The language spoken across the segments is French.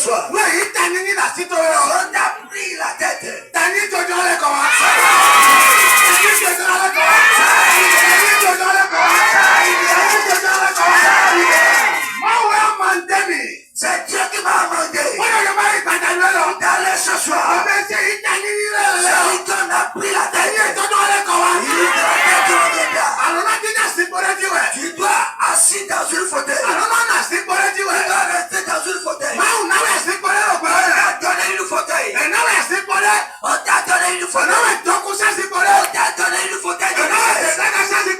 soir. On a pris la tête. C'est Dieu qui m'a demandé d'aller ce soir. Celui qui en a pris la tête. Tu dois assis dans une fauteuil. Tu dois rester dans une fauteuil. On t'a donné une fauteuil. On t'a donné une fauteuil.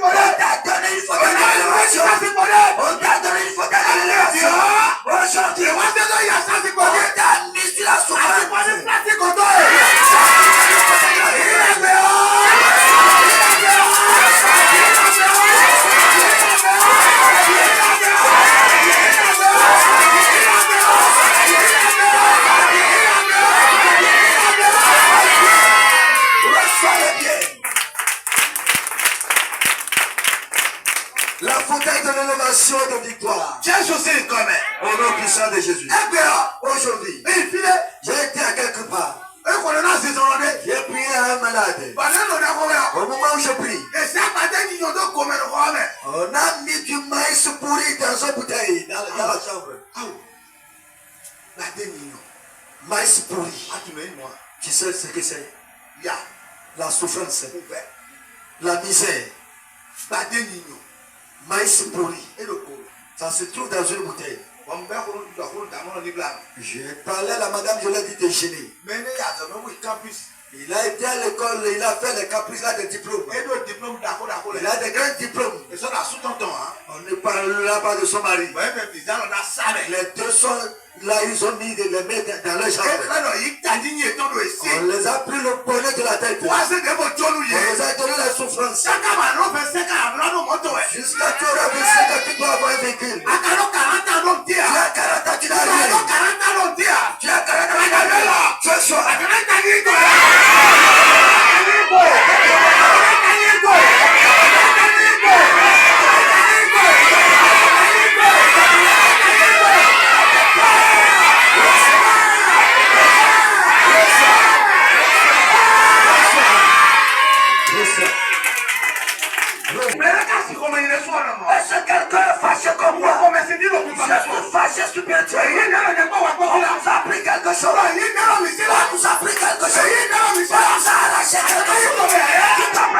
On t'a donné une fauteuil. On t'a donné une fauteuil. On t'a donné une fauteuil. Aujourd'hui, on t'a mis sur la souffrance. La fauteuil de l'élévation de victoire. Au nom puissant de Jésus. Aujourd'hui, j'ai été à quelque part. J'ai prié à un malade. Au moment où je prie, on a mis du maïs pourri dans une bouteille dans la chambre. Maïs pourri. Tu sais ce que c'est? La souffrance, la misère. Maïs pourri. Ça se trouve dans une bouteille. J'ai parlé à la madame, je lui ai dit de gêner. Il a été à l'école, il a fait les caprices, il a des diplômes. Il a des grands diplômes. On ne parlera pas de son mari. Les deux sont là, ils ont mis les mains dans leur chambre. On les a pris le bonnet de la tête. On les a donné la souffrance. Jusqu'à tu auras vu que tu dois avoir un véhicule. Tu as 40 ans, tu n'as rien. Tu as 40 ans, ce soir. Est-ce que quelqu'un est fâché comme moi? Je suis fâché spirituellement. On nous a pris quelque chose. On nous a pris quelque chose. On nous a arraché quelque chose. Tu dois me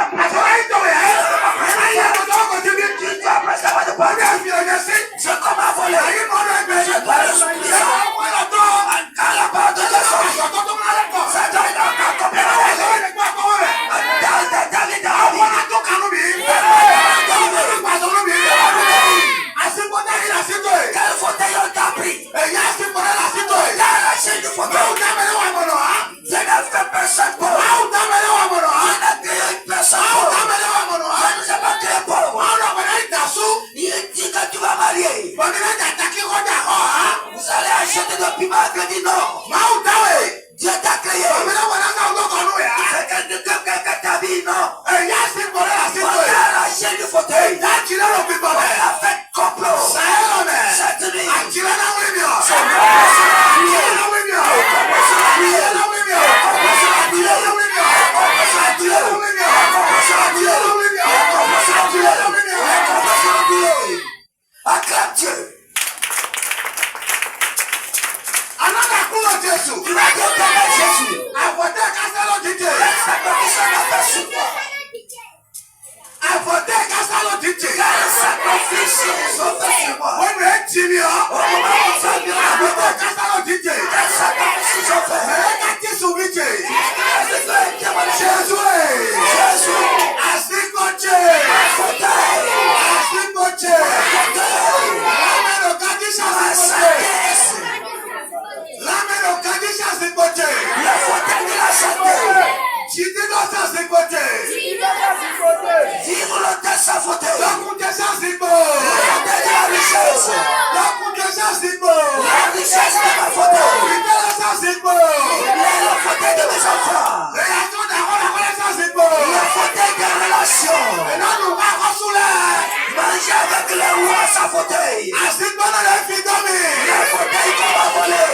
je comme un volé. Je dois le souffrir. Quand la porte de la sortie, ça doit être encore comme quel fauteuil on t'a pris? T'as arraché du fauteuil. Je n'ai fait personne pour. Je n'ai créé personne pour. Je ne nous ai pas créé pour. Il dit que tu vas marier. Vous allez acheter des piments que dit non. Dieu t'a créé. C'est quelqu'un t'a dit non. On a arraché du fauteuil. On a fait complot. Cette nuit. Acclame Dieu. Jésus. Tu vas dire comment Jésus. Manger avec le roi sans fauteuil. Le fauteuil qu'on va voler.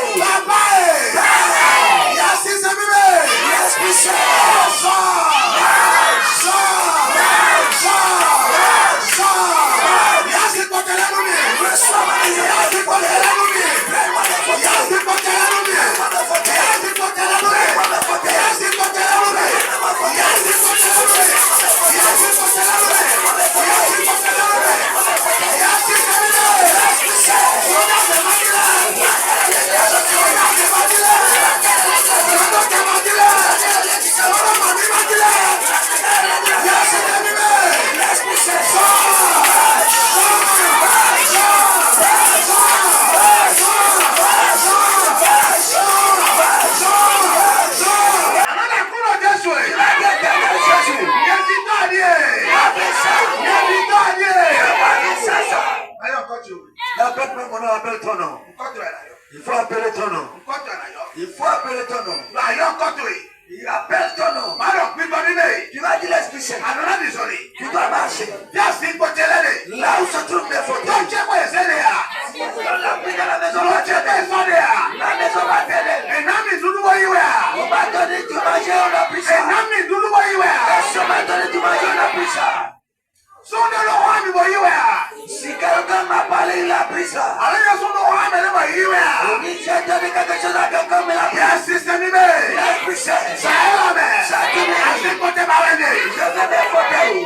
N'appelle pas mon nom, appelle ton nom. Il faut appeler ton nom. Il faut appeler ton nom. Il appelle ton nom. Tu vas dire l'Esprit Saint. Tu dois marcher. Là où se trouvent mes fauteuils. Dans la maison va t'aider. La maison va t'aider. On m'a donné du manger, on a pris ça. On m'a donné du manger, on a pris ça. Si quelqu'un m'a parlé, il a pris ça. Si j'ai donné quelque chose à quelqu'un, il a pris ça. L'Esprit Saint. Je veux mes fauteuils.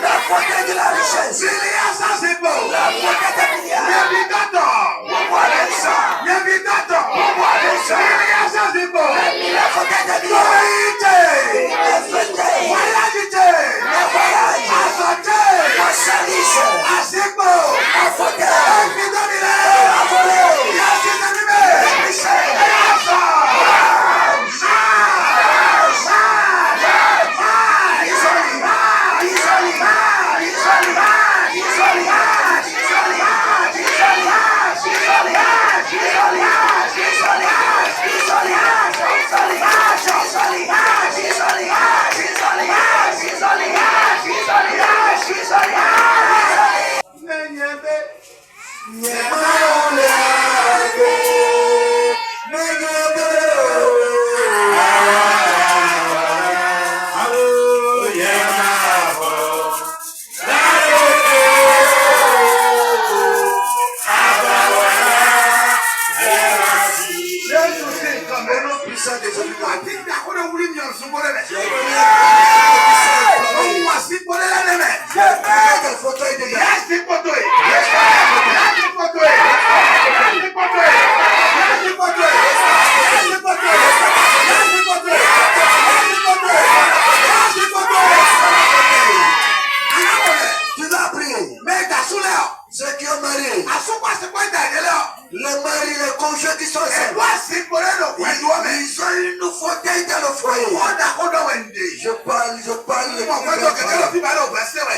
La fauteuil de la richesse. La fauteuil des milliards. Pourquoi les ça? Pourquoi les ça? La fauteuil des milliards. La fauteuil. La voyage. La salisse. La fauteuil. La volée. L'Esprit Saint.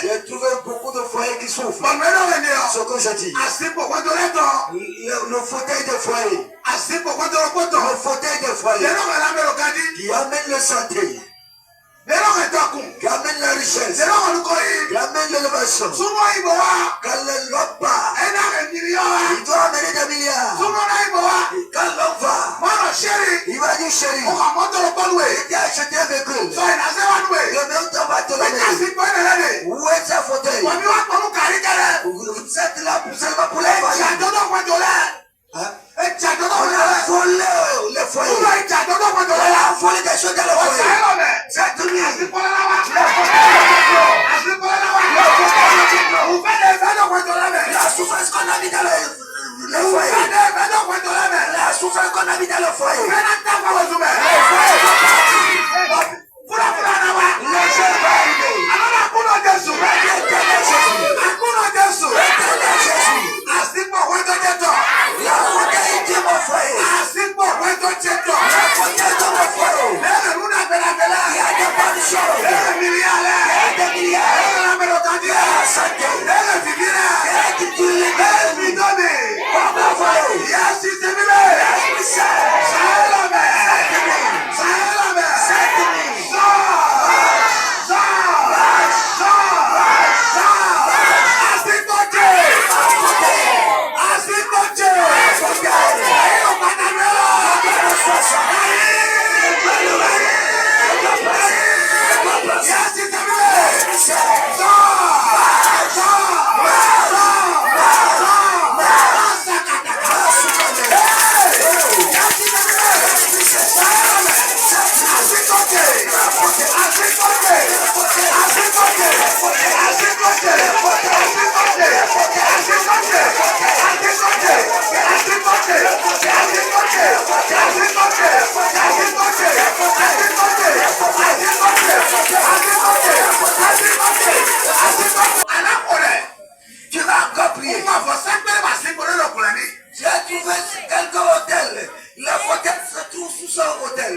J'ai trouvé beaucoup de foyers qui souffrent. Ce que je dis. Le fauteuil de foyer. Le fauteuil de foyer. Qui amène le santé. Qui amène la richesse. Qui amène l'élévation. Quand l'homme part, il doit amener des milliards. Quand l'homme va, il va dire chérie, il a acheté un véhicule. Le même temps va te l'amener. Où est sa fauteuil? Vous êtes là seulement pour les foyers. On a volé les foyers. On a volé des choses dans le foyer. C'est tout mis. La souffrance qu'on a mis dans le foyer. La souffrance qu'on a mis dans le foyer. Le foyer va partir. Les gens vont arriver. La fauteuil de mon foyer. La fauteuil de mon foyer. Il y a des bonnes choses. Il y a des milliards. Il y a la santé. Il y a du pour mon foyer. L'Esprit Saint. Tu vas encore prier. J'ai trouvé quelques hôtels. La fauteuil se trouve sous son hôtel.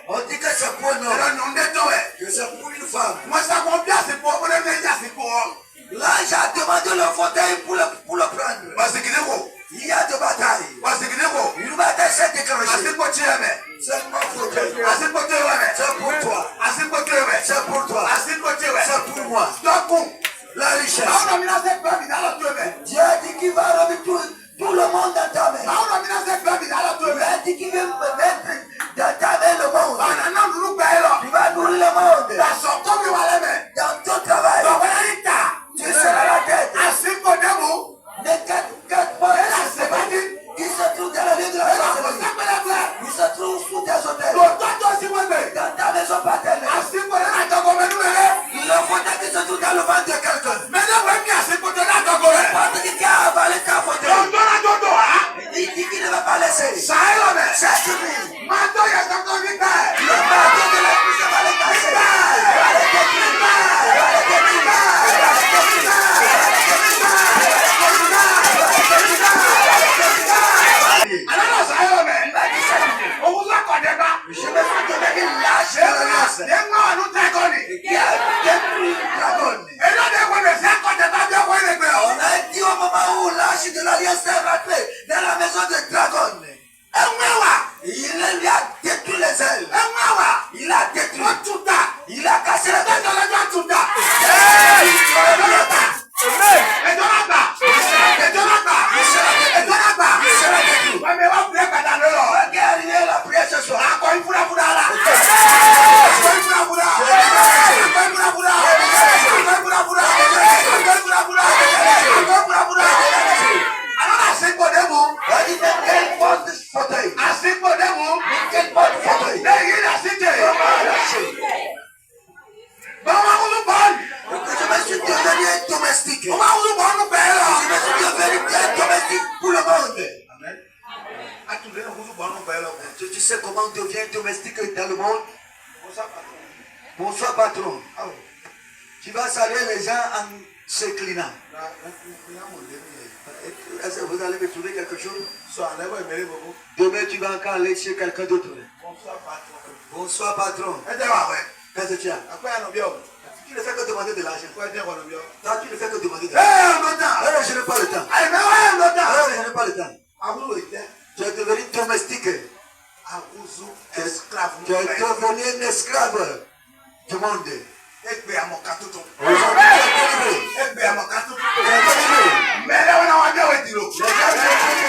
On dit que c'est pour un homme. Que c'est pour une femme. Là, j'ai demander le fauteuil pour le prendre. Il y a des batailles. Une bataille s'est déclenchée. C'est mon fauteuil. C'est pour toi. C'est pour toi. C'est pour moi. La richesse. Dieu a dit qu'il va remettre tout le monde dans ta main. Il a dit qu'il veut mettre dans ta main le monde. Tu vas nourrir le monde. Dans ton travail. Tu seras la tête. Les quatre portes qui se trouvent dans la vie de la sorcellerie. Ils se trouvent sous tes hôtels. Dans ta maison paternelle. Le fauteuil qui se trouve dans le ventre de quelqu'un. Parce qu'il a avalé ta fauteuil. Il dit qu'il ne va pas laisser. C'est fini. Le bateau de la puce va les casser. Va les détruire. Je me suis donné une lâche alliance. Qui a détruit le dragon. On a dit au moment où l'âge de l'alliance est rentré dans la maison de dragon. Il lui a détruit les ailes. Il a détruit. Il a cassé la tête. La prière ce soir. Je me suis devenu domestique. Je me suis devenu domestique pour le monde. Tu sais comment on devient domestique dans le monde? Bonsoir patron. Tu vas saluer les gens en s'inclinant. Est-ce que vous allez me trouver quelque chose? Demain tu vas encore aller chez quelqu'un d'autre. Bonsoir patron. Qu'est-ce que tu as? Tu ne fais que demander de l'argent. Toi, tu ne fais que demander de l'argent. Je n'ai pas le temps. Je n'ai pas le temps. Tu es devenu domestique. Tu es devenu un esclave du monde. Aujourd'hui, tu es délivré.